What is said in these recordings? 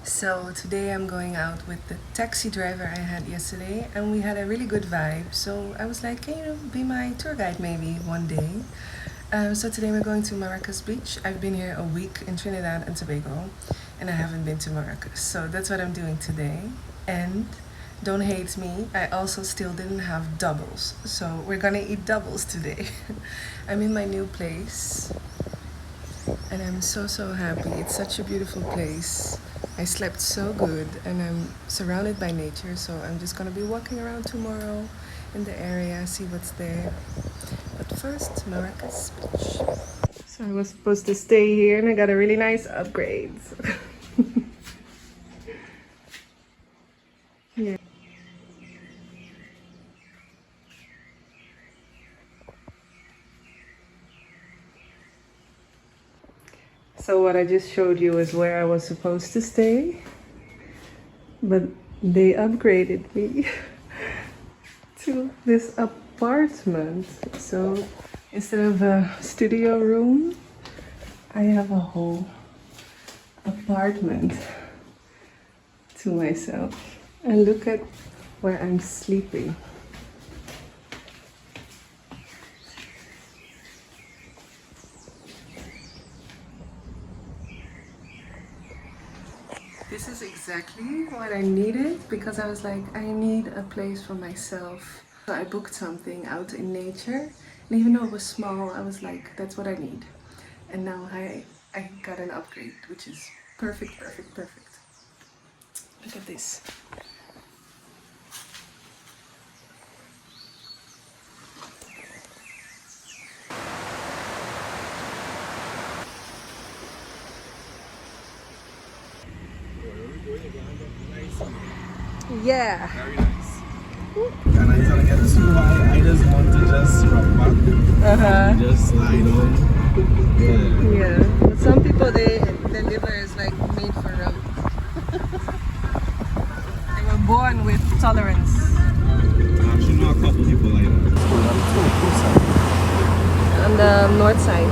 So today I'm going out with the taxi driver I had yesterday, and we had a really good vibe. So I was like, can you be my tour guide maybe one day? So today we're going to Maracas Beach. I've been here a week in Trinidad and Tobago, and I haven't been to Maracas. So that's what I'm doing today. And don't hate me, I also still didn't have doubles. So we're gonna eat doubles today. I'm in my new place, and I'm so happy. It's such a beautiful place. I slept so good, and I'm surrounded by nature, so I'm just gonna be walking around tomorrow in the area, see what's there. But first, Maracas Beach. So I was supposed to stay here, and I got a really nice upgrade. Yeah. So what I just showed you is where I was supposed to stay, but they upgraded me to this apartment. So instead of a studio room, I have a whole apartment to myself. And look at where I'm sleeping. This is exactly what I needed, because I was like, I need a place for myself. So I booked something out in nature, and even though it was small, I was like, that's what I need. And now I got an upgrade, which is perfect. Look at this. Yeah. Very nice. And I tell you, see why I just want to just rock back. And just lie down. Yeah. But some people, their liver is like made for rum. They were born with tolerance. I actually know a couple people like that. On the north side.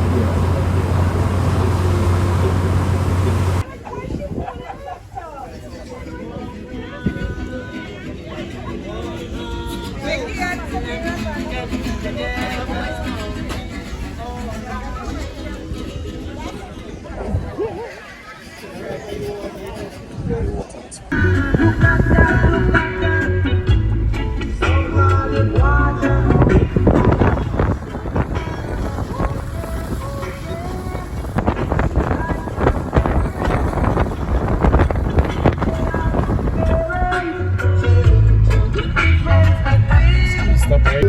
Stop right.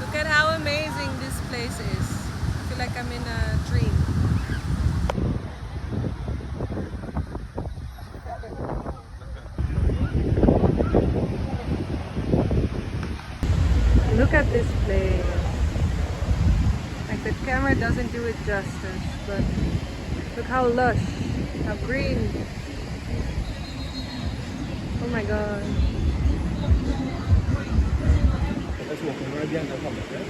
Look at how amazing this place is. I feel like I'm in a dream. Look at this place. Like, the camera doesn't do it justice, but look how lush, how green. Oh my god. Let's walk right behind the public, right?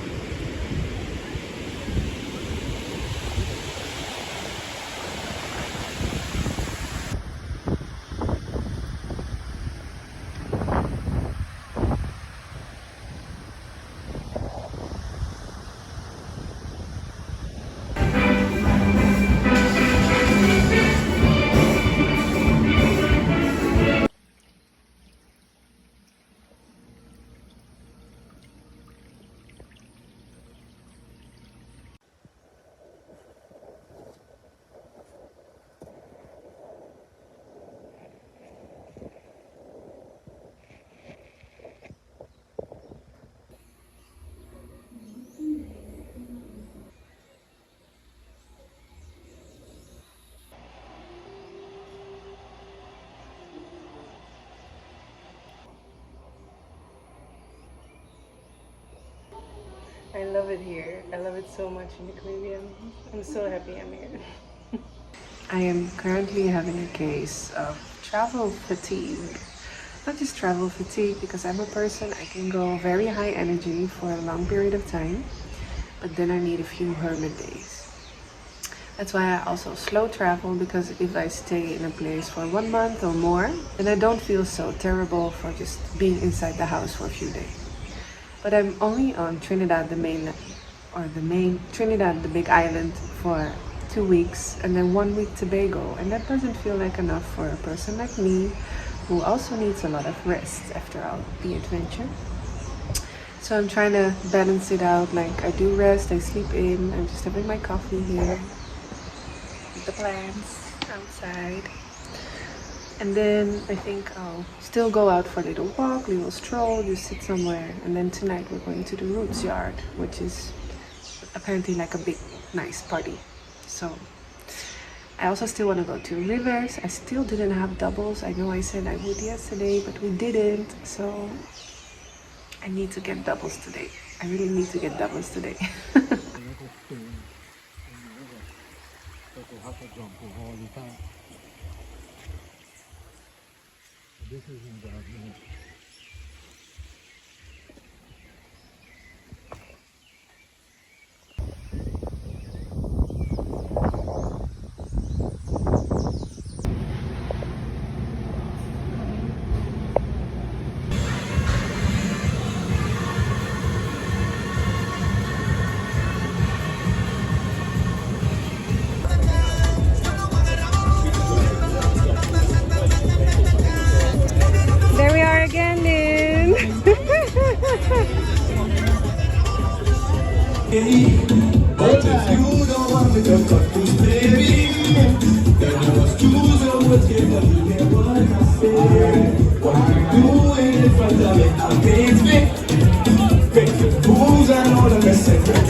love it here. I love it so much in the Caribbean. I'm so happy I'm here. I am currently having a case of travel fatigue. Not just travel fatigue, because I'm a person, I can go very high energy for a long period of time, but then I need a few hermit days. That's why I also slow travel, because if I stay in a place for 1 month or more, then I don't feel so terrible for just being inside the house for a few days. But I'm only on Trinidad, the Trinidad, the big island, for 2 weeks, and then 1 week Tobago, and that doesn't feel like enough for a person like me, who also needs a lot of rest after all the adventure. So I'm trying to balance it out. Like, I do rest, I sleep in, I'm just having my coffee here, with the plants outside. And then I think I'll still go out for a little walk, little stroll, just sit somewhere. And then tonight we're going to the Roots Yard, which is apparently like a big, nice party. So I also still want to go to rivers. I still didn't have doubles. I know I said I would yesterday, but we didn't. So I need to get doubles today. I really need to get doubles today. This is in the There we are again, Lynn. But if you don't want me to cut this baby, then I must choose a word to but you hear what I say. What you doing in front of me, I paint me. Paint the fools and all the messages.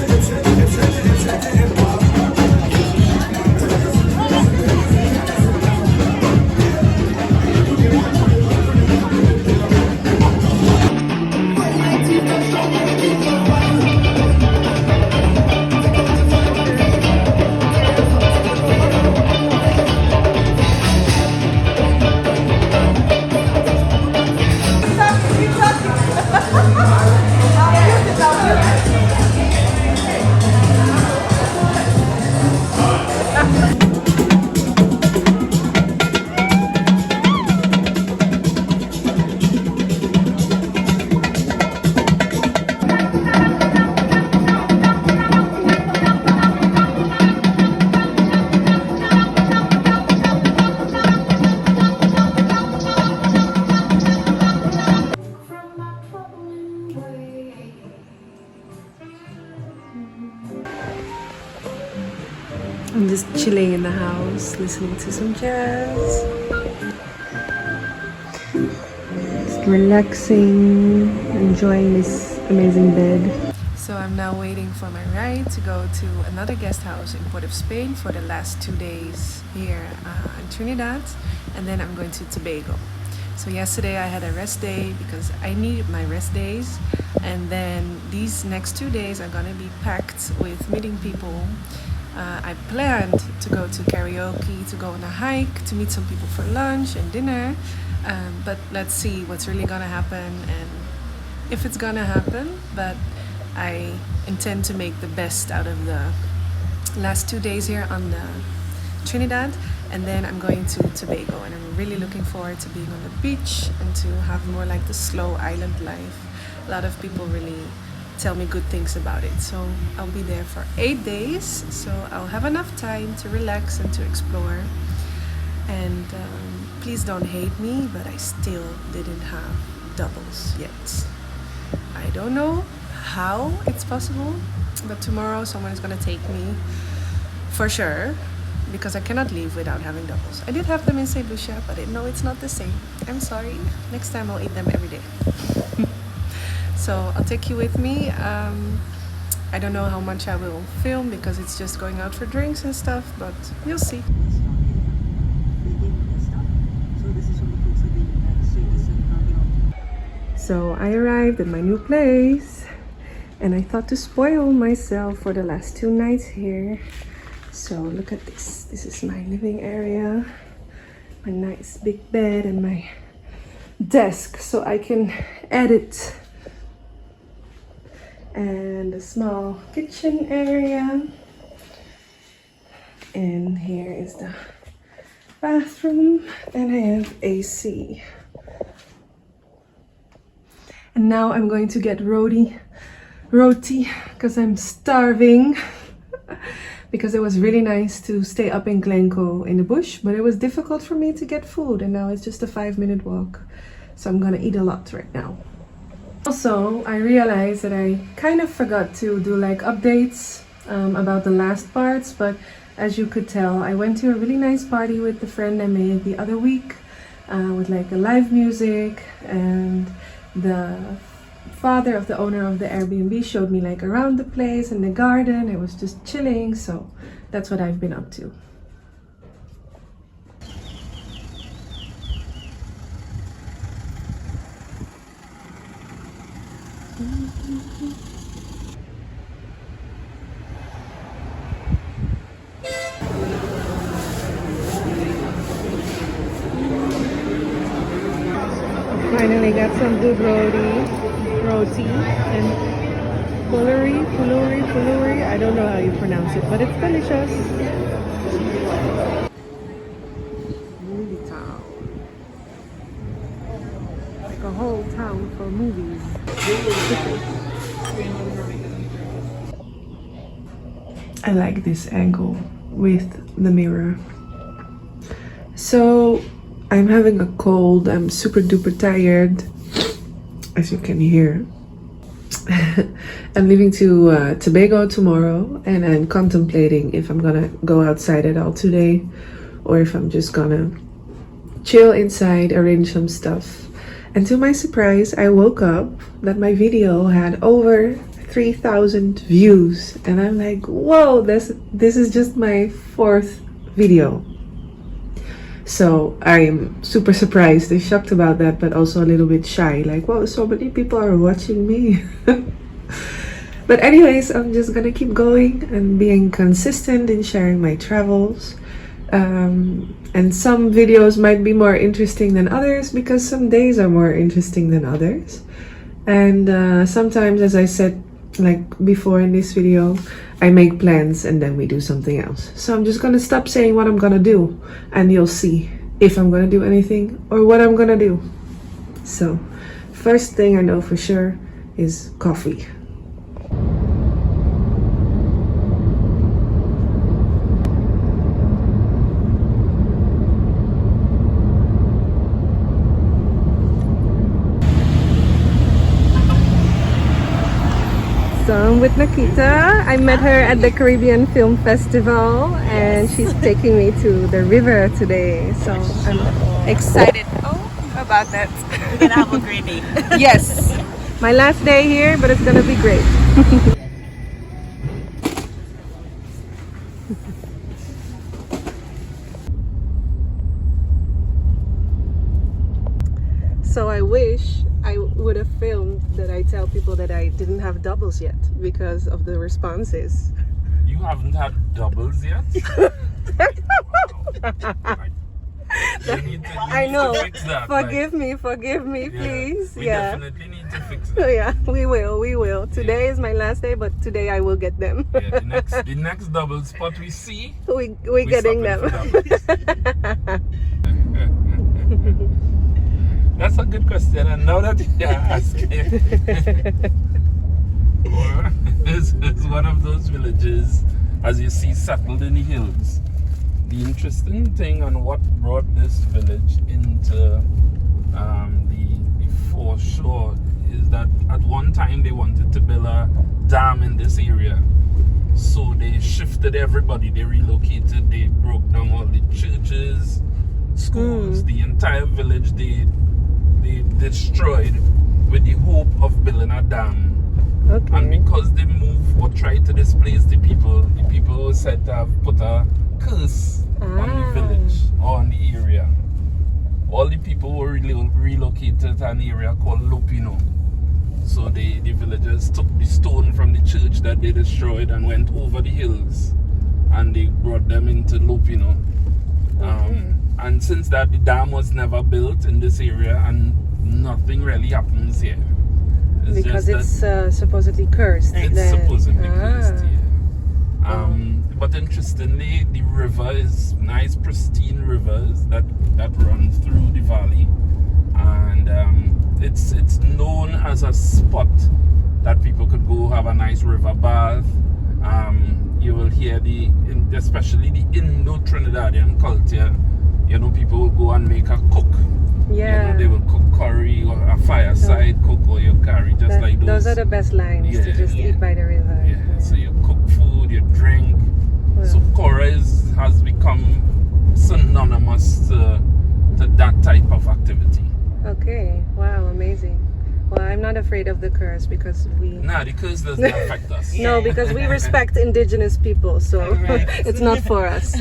I'm just chilling in the house, listening to some jazz. Just relaxing, enjoying this amazing bed. So I'm now waiting for my ride to go to another guest house in Port of Spain for the last 2 days here in Trinidad, and then I'm going to Tobago. So yesterday I had a rest day because I needed my rest days, and then these next 2 days are gonna be packed with meeting people. I planned to go to karaoke, to go on a hike, to meet some people for lunch and dinner, but let's see what's really gonna happen and if it's gonna happen. But I intend to make the best out of the last 2 days here on the Trinidad, and then I'm going to Tobago, and I'm really looking forward to being on the beach and to have more like the slow island life. A lot of people really tell me good things about it. So I'll be there for 8 days, so I'll have enough time to relax and to explore. And please don't hate me, but I still didn't have doubles yet. I don't know how it's possible, but tomorrow someone is gonna take me for sure, because I cannot leave without having doubles. I did have them in St. Lucia, but I know it's not the same. I'm sorry. Next time I'll eat them every day. So I'll take you with me. I don't know how much I will film because it's just going out for drinks and stuff, but you'll see. So I arrived at my new place. And I thought to spoil myself for the last 2 nights here. So look at this. This is my living area. My nice big bed and my desk so I can edit. And a small kitchen area. And here is the bathroom. And I have AC. And now I'm going to get roti because I'm starving. Because it was really nice to stay up in Glencoe in the bush, but it was difficult for me to get food, and now it's just a 5-minute walk. So I'm gonna eat a lot right now. Also, I realized that I kind of forgot to do like updates about the last parts, but as you could tell, I went to a really nice party with the friend I made the other week with like a live music, and the father of the owner of the Airbnb showed me like around the place and the garden. It was just chilling, so that's what I've been up to. Finally got some good roti and puluri. I don't know how you pronounce it, but it's delicious. Movie town. Like a whole town for movies. I like this angle with the mirror. So I'm having a cold. I'm super duper tired, as you can hear. I'm leaving to Tobago tomorrow, and I'm contemplating if I'm gonna go outside at all today or if I'm just gonna chill inside, arrange some stuff. And to my surprise, I woke up that my video had over 3,000 views, and I'm like, whoa, this is just my 4th video. So I'm super surprised and shocked about that, but also a little bit shy, like, wow, so many people are watching me. But anyways, I'm just gonna keep going and being consistent in sharing my travels. And some videos might be more interesting than others because some days are more interesting than others. And sometimes, as I said like before in this video, I make plans and then we do something else. So I'm just gonna stop saying what I'm gonna do, and you'll see if I'm gonna do anything or what I'm gonna do. So first thing I know for sure is coffee. So I'm with Nakita. I met her at the Caribbean Film Festival, and she's taking me to the river today. So I'm excited about that. We're gonna have a great day. Yes, my last day here, but it's gonna be great. So I wish I would have filmed that I tell people that I didn't have doubles yet because of the responses. You haven't had doubles yet? I know. Fix that, Forgive me, please. We Yeah. definitely need to fix that. Yeah, we will. Today is my last day, but today I will get them. Yeah, the next double spot we see, we getting them. That's a good question, and now that you're asking, this is one of those villages, as you see, settled in the hills. The interesting thing on what brought this village into the foreshore is that at one time they wanted to build a dam in this area. So they shifted everybody, they relocated, they broke down all the churches, schools, the entire village they destroyed with the hope of building a dam. Okay. And because they moved or tried to displace the people were said to have put a curse on the village or on the area. All the people were relocated to an area called Lopino. So the villagers took the stone from the church that they destroyed and went over the hills, and they brought them into Loop, you know. And since that, the dam was never built in this area, and nothing really happens here. Because it's supposedly cursed. It's supposedly cursed, yeah. But interestingly, the river is nice, pristine rivers that run through the valley, and it's known as a spot that people could go have a nice river bath. You will hear especially the Indo-Trinidadian culture. You know, people will go and make a cook. Yeah. You know, they will cook curry or a fireside cook, or you curry just like those. Those are the best lines to just eat by the river. Yeah. So you cook food, you drink. So Caura has become synonymous to that type of activity. Okay. Wow. Amazing. Well, I'm not afraid of the curse because the curse does not affect us. No, because we respect indigenous people, so it's not for us.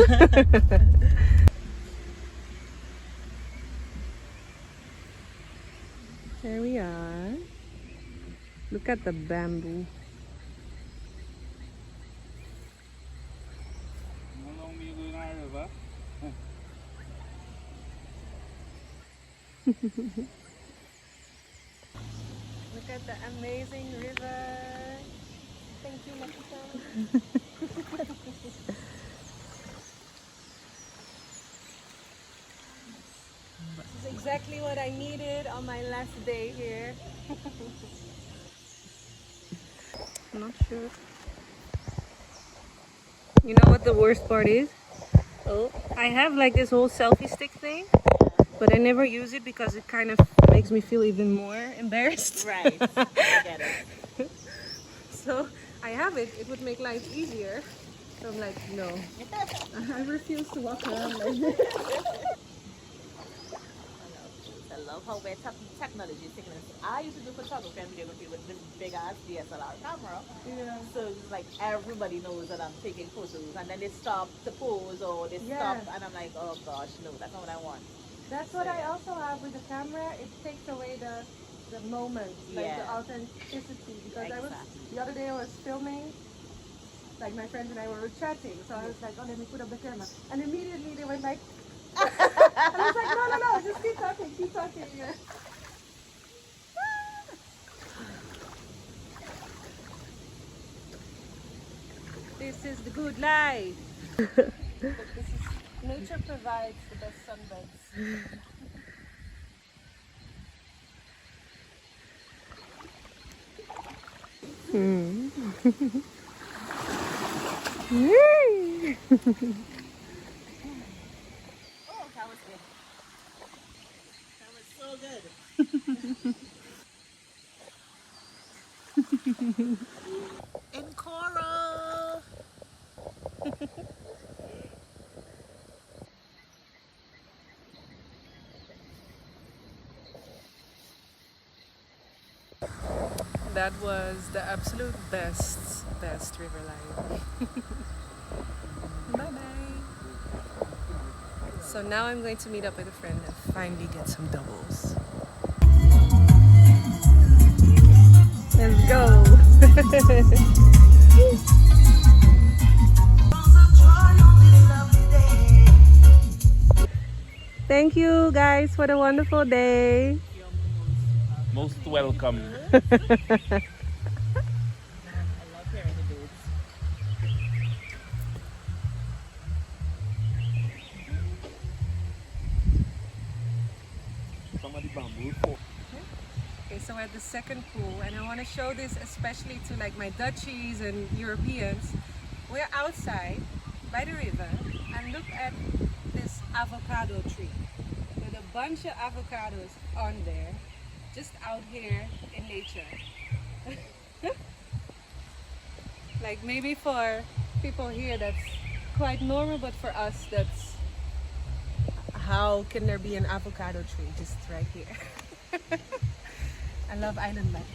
There we are. Look at the bamboo. How long are you going on river? Look at the amazing river. Thank you, Makita. This is exactly what I needed on my last day here. I'm not sure. You know what the worst part is? Oh, I have like this whole selfie stick thing, but I never use it because it kind of makes me feel even more embarrassed. Right, I get it. So I have it. It would make life easier. So I'm like, no. I refuse to walk around like this. I love how where technology is taking us. I used to do photography and videography with this big ass DSLR camera. Yeah. So it's like everybody knows that I'm taking photos, and then they stop to pose or they stop, and I'm like, oh gosh, no, that's not what I want. That's what I also have with the camera. It takes away the moment, like the authenticity. Because the other day I was filming, like my friends and I were chatting, so I was like, oh, let me put up the camera, and immediately they went like, and I was like, no, just keep talking. Yeah. This is the good life. Nature provides the best sunbeds. Oh, that was good. That was so good. In Caura. That was the absolute best river life. Bye bye. So now I'm going to meet up with a friend and finally get some doubles. Let's go. Thank you guys for the wonderful day. Most welcome. I love hearing the dudes. Okay, so we're at the second pool, and I want to show this especially to like my Dutchies and Europeans. We're outside by the river, and look at this avocado tree with a bunch of avocados on there, just out here in nature. Like maybe for people here that's quite normal, but for us that's, how can there be an avocado tree just right here? I love island life.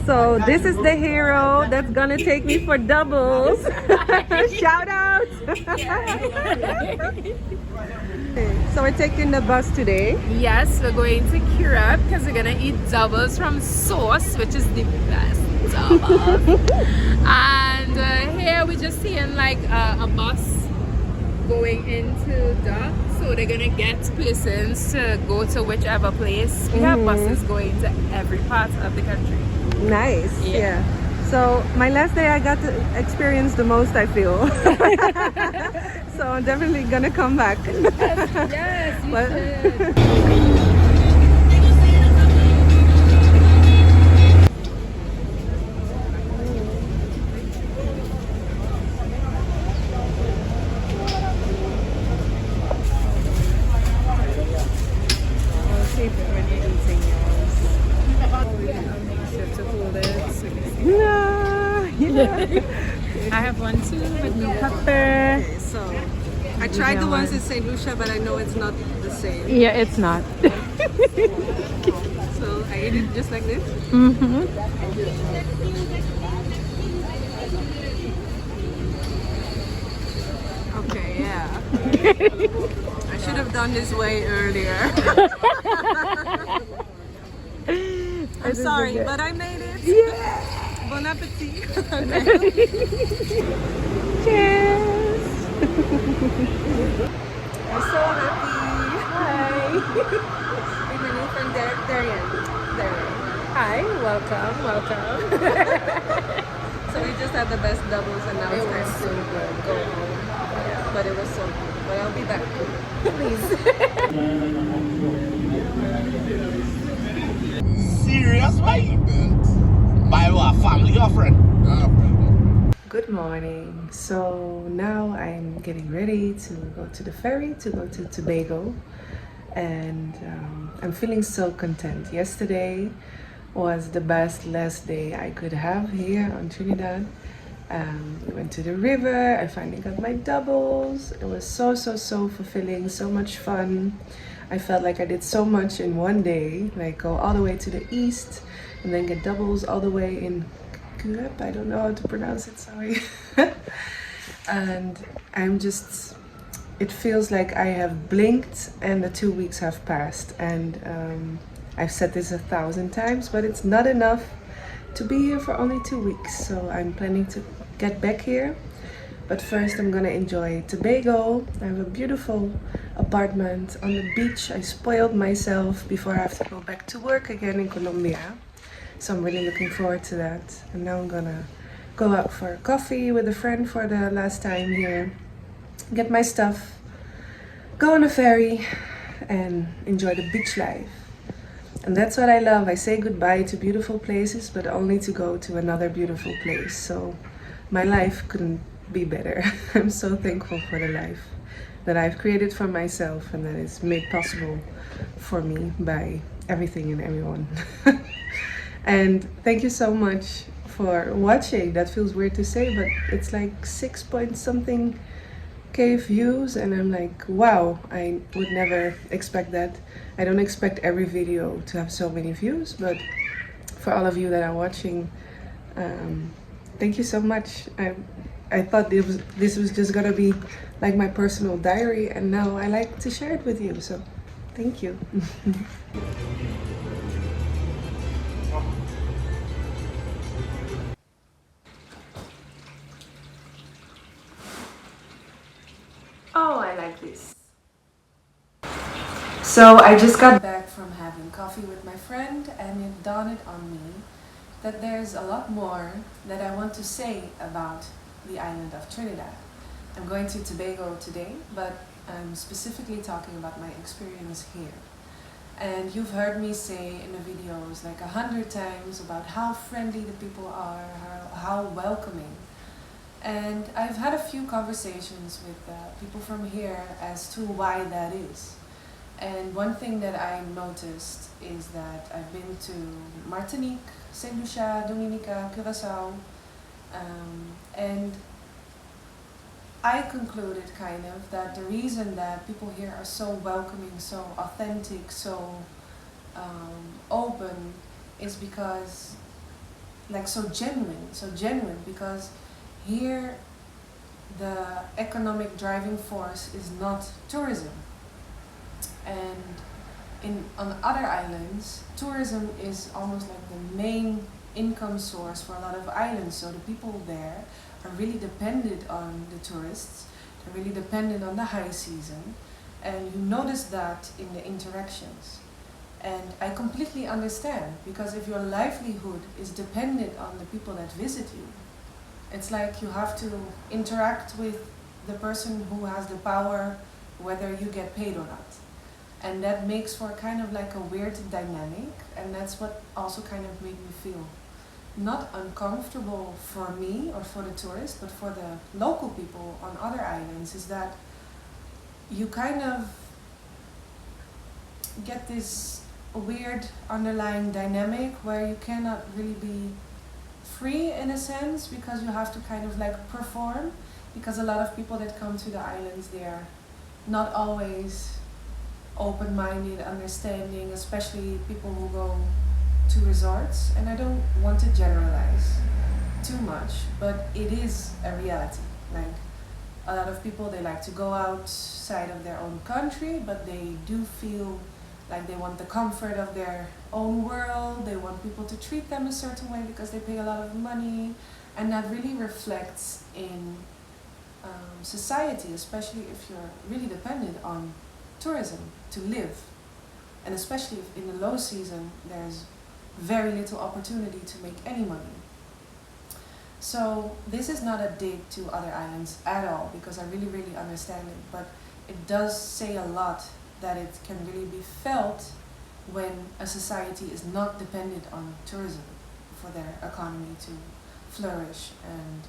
So this is the hero that's gonna take me for doubles. Shout out! So we're taking the bus today. Yes, we're going to Caura because we're gonna eat doubles from Sauce, which is the best double. And here we're just seeing like a bus going into dock, so they're gonna get persons to go to whichever place. We have buses going to every part of the country. Nice. Yeah. So my last day I got to experience the most, I feel. So I'm definitely gonna come back. Yes, you But- should. I have one too with no pepper. Okay, so I tried the ones in St. Lucia, but I know it's not the same. Yeah, it's not. So I ate it just like this. Okay, yeah. I should have done this way earlier. I'm sorry, but I made it. Yeah. Bon appetit. Cheers. I'm so happy. Hi. With my new friend Darian. Hi, welcome. So we just had the best doubles and now it's time to go home. Yeah, but it was so good. But I'll be back. Serious, right? By what? Family or friend? Good morning. So now I'm getting ready to go to the ferry to go to Tobago, and I'm feeling so content. Yesterday was the best last day I could have here on Trinidad. We went to the river. I finally got my doubles. It was so fulfilling, so much fun. I felt like I did so much in one day, like go all the way to the east and then get doubles all the way in Caura. I don't know how to pronounce it, sorry. And it feels like I have blinked and the 2 weeks have passed. And I've said this 1,000 times, but it's not enough to be here for only 2 weeks. So I'm planning to get back here. But first I'm gonna enjoy Tobago. I have a beautiful apartment on the beach. I spoiled myself before I have to go back to work again in Colombia. So I'm really looking forward to that. And now I'm gonna go out for coffee with a friend for the last time here. Get my stuff, go on a ferry and enjoy the beach life. And that's what I love. I say goodbye to beautiful places, but only to go to another beautiful place. So my life couldn't be better. I'm so thankful for the life that I've created for myself and that is made possible for me by everything and everyone. And thank you so much for watching. That feels weird to say, but it's like 6 point something K views, and I'm like, wow, I would never expect that. I don't expect every video to have so many views, but for all of you that are watching, thank you so much. I thought this was just gonna be like my personal diary, and now I like to share it with you, so thank you. Oh, I like this. So I just got back from having coffee with my friend, and it dawned on me that there's a lot more that I want to say about the island of Trinidad. I'm going to Tobago today, but I'm specifically talking about my experience here. And you've heard me say in the videos like 100 times about how friendly the people are, how welcoming. And I've had a few conversations with people from here as to why that is. And one thing that I noticed is that I've been to Martinique, St. Lucia, Dominica, Curaçao, and I concluded kind of that the reason that people here are so welcoming, so authentic, so open is because like so genuine, because here the economic driving force is not tourism. And on other islands, tourism is almost like the main income source for a lot of islands. So the people there are really dependent on the tourists. They're really dependent on the high season, and you notice that in the interactions. And I completely understand, because if your livelihood is dependent on the people that visit you, it's like you have to interact with the person who has the power, whether you get paid or not. And that makes for kind of like a weird dynamic, and that's what also kind of made me feel not uncomfortable for me or for the tourists, but for the local people on other islands, is that you kind of get this weird underlying dynamic where you cannot really be free in a sense, because you have to kind of like perform, because a lot of people that come to the islands, they are not always open-minded, understanding, especially people who go to resorts. And I don't want to generalize too much, but it is a reality. Like, a lot of people, they like to go outside of their own country, but they do feel like they want the comfort of their own world. They want people to treat them a certain way because they pay a lot of money, and that really reflects in society, especially if you're really dependent on tourism to live. And especially if in the low season, there's very little opportunity to make any money. So this is not a dig to other islands at all, because I really understand it, but it does say a lot that it can really be felt when a society is not dependent on tourism for their economy to flourish. And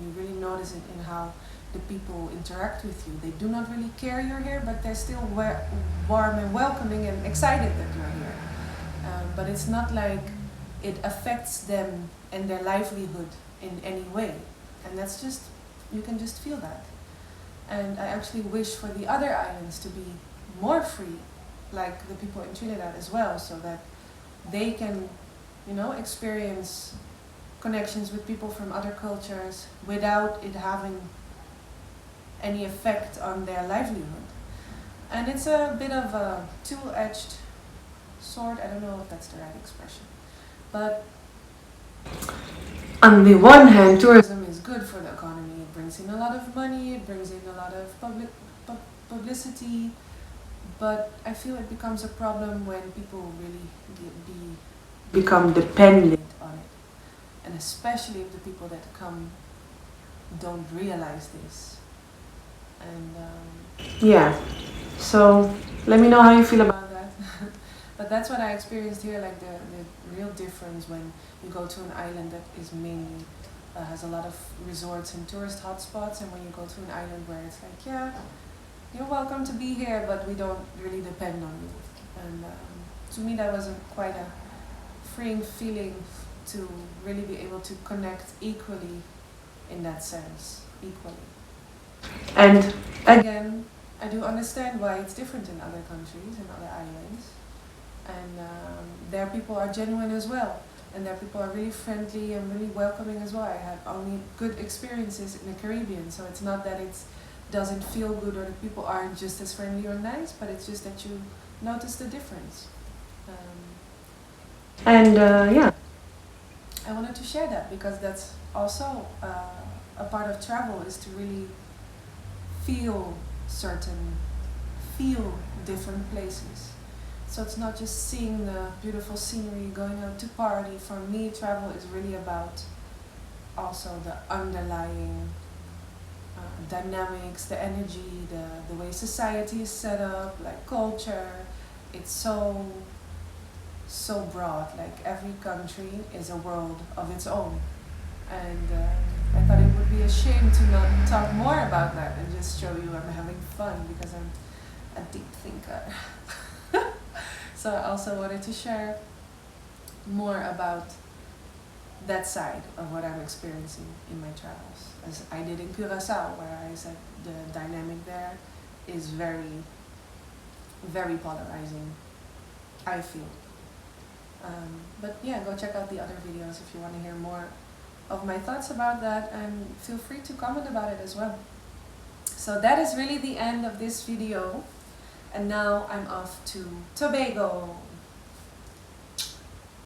you really notice it in how the people interact with you. They do not really care you're here, but they're still warm and welcoming and excited that you're here. But it's not like it affects them and their livelihood in any way. And that's just, you can just feel that. And I actually wish for the other islands to be more free, like the people in Trinidad as well, so that they can, you know, experience connections with people from other cultures without it having any effect on their livelihood. And it's a bit of a two-edged sword. I don't know if that's the right expression, but on the one hand, tourism is good for the economy. It brings in a lot of money, it brings in a lot of publicity, but I feel it becomes a problem when people really become dependent on it. And especially if the people that come don't realize this. And yeah, so let me know how you feel about that. But that's what I experienced here, like the real difference when you go to an island that is mainly has a lot of resorts and tourist hotspots, and when you go to an island where it's like, yeah, you're welcome to be here, but we don't really depend on you. And to me, that was quite a freeing feeling to really be able to connect equally in that sense, equally. And again, I do understand why it's different in other countries and other islands. And their people are genuine as well. And their people are really friendly and really welcoming as well. I had only good experiences in the Caribbean, so it's not that it doesn't feel good or the people aren't just as friendly or nice, but it's just that you notice the difference. Yeah, I wanted to share that because that's also a part of travel, is to really feel different places. So it's not just seeing the beautiful scenery, going out to party. For me, travel is really about also the underlying dynamics, the energy, the way society is set up, like culture. It's so broad. Like every country is a world of its own. And I thought it would be a shame to not talk more about that and just show you I'm having fun, because I'm a deep thinker. So I also wanted to share more about that side of what I'm experiencing in my travels, as I did in Curaçao, where I said the dynamic there is very, very polarizing, I feel. But yeah, go check out the other videos if you want to hear more of my thoughts about that, and feel free to comment about it as well. So that is really the end of this video, and now I'm off to Tobago.